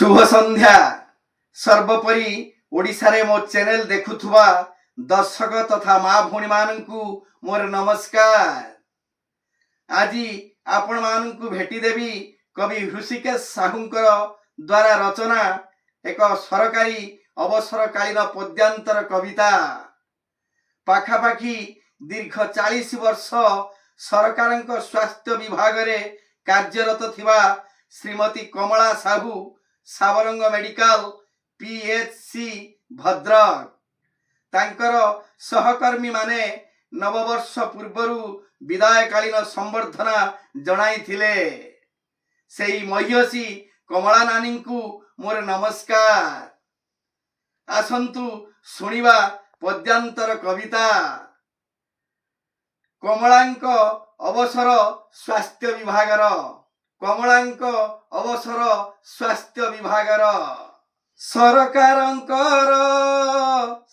शुभ संध्या सर्वपरि ओडिशारे मो चैनल देखुथुवा दर्शक तथा माँ भूणी माननकु मोर नमस्कार। आज आपण माननकु भेटी देवी कवि हृषिकेश साहुंकर द्वारा रचना एक सरकारी अवसरकालीन पद्यांतर कविता। पाखापाखी दीर्घ 40 वर्ष सरकारक स्वास्थ्य विभाग रे कार्यरत थिबा श्रीमती कमला साहू सावरंग मेडिकल पीएचसी भद्रक तांकर सहकर्मी माने नववर्ष पूर्वरु विदायकालीन संबर्धना जणाइथिले। सेई महियसी कमला नानी को मोर नमस्कार। आसंतु सुनिबा पद्यांतर कविता। कमलांक अवसर स्वास्थ्य विभागर कमलांक अवसर स्वास्थ्य विभागर सरकारंकर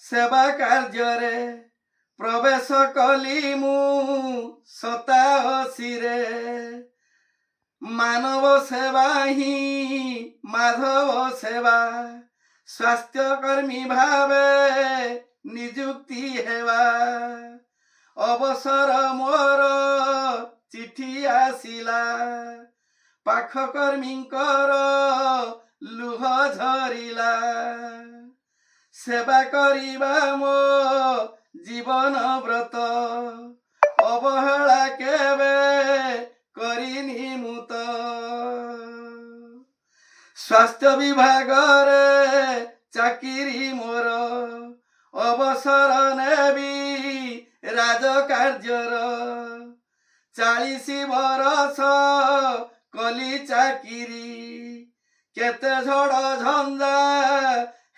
सेवा कार्य रे प्रवेश कली मु 87 रे मानव सेवा ही माधव सेवा स्वास्थ्यकर्मी भावे नियुक्ति हेवा अवसर मोर चिठी आसिला पाखकर्मींकर लुह झरिला सेवा करिबा मो जीवन व्रत अवहेला केबे करिनी मुत स्वास्थ्य विभाग रे चाकिरी मोर अवसर नेबी राजकार्यर 40 बरस कली चाकिरी केते झड़ झंझा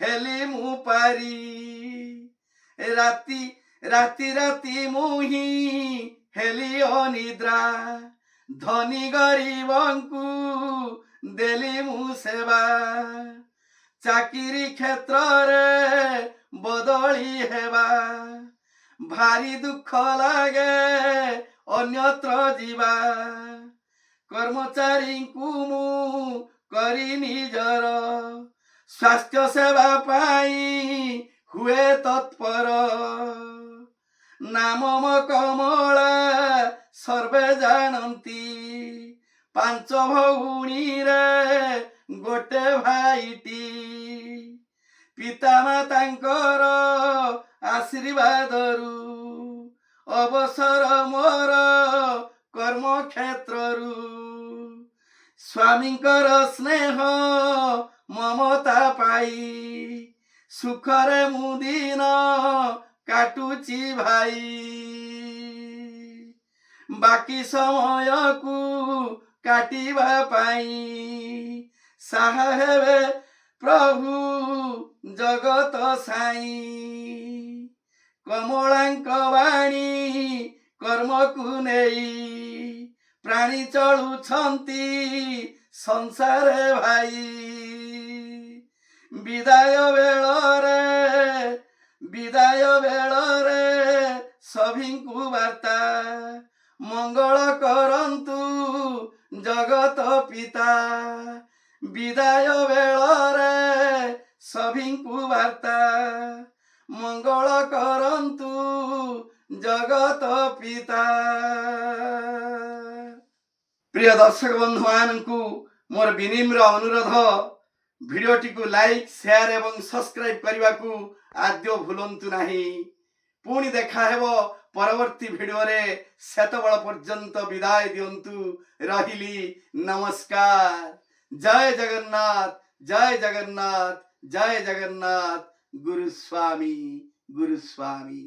हेली मु पारी राति राति राति मुही हेली अनिद्रा धनी गरीबंकु देली मु सेवा चाकिरी क्षेत्र रे बदली हेबा भारी दुख लागे अन्यत्र जीवा कर्मचारी को मु करी निजर स्वास्थ्य सेवा पाई हुए तत्पर नाम म कमला सर्वे जानती 5 भौणी रे गोटे भाईटी पिता मातांकर आशीर्वादरू अवसर मोर कर्म क्षेत्ररू स्वामींकर स्नेह ममता पाई सुखरे मुदिन काटुची भाई बाकी समय को काटिबा पाई साहा हेबे प्रभु जगत साई कमलांक वाणी कर्म को नेई प्राणी चलुछंती संसार भाई विदाय बेलरे सभिंकु वार्ता मंगल करंतु जगत पिता विदाय बेलरे सभिंकु वार्ता मंगल करंतु जगत पिता। प्रिय दर्शक बंधु माननकु मोर विनिम्र अनुरोध भिडियोटी को लाइक शेयर एवं सब्सक्राइब करने को आद्य भूलंतु नहीं। पुणी देखा हेबो परवर्ती भिडियो रे सेतबेल पर्यंत विदाय दियंतु रहिली नमस्कार। जय जगन्नाथ जय जगन्नाथ जय जगन्नाथ गुरुस्वामी गुरुस्वामी।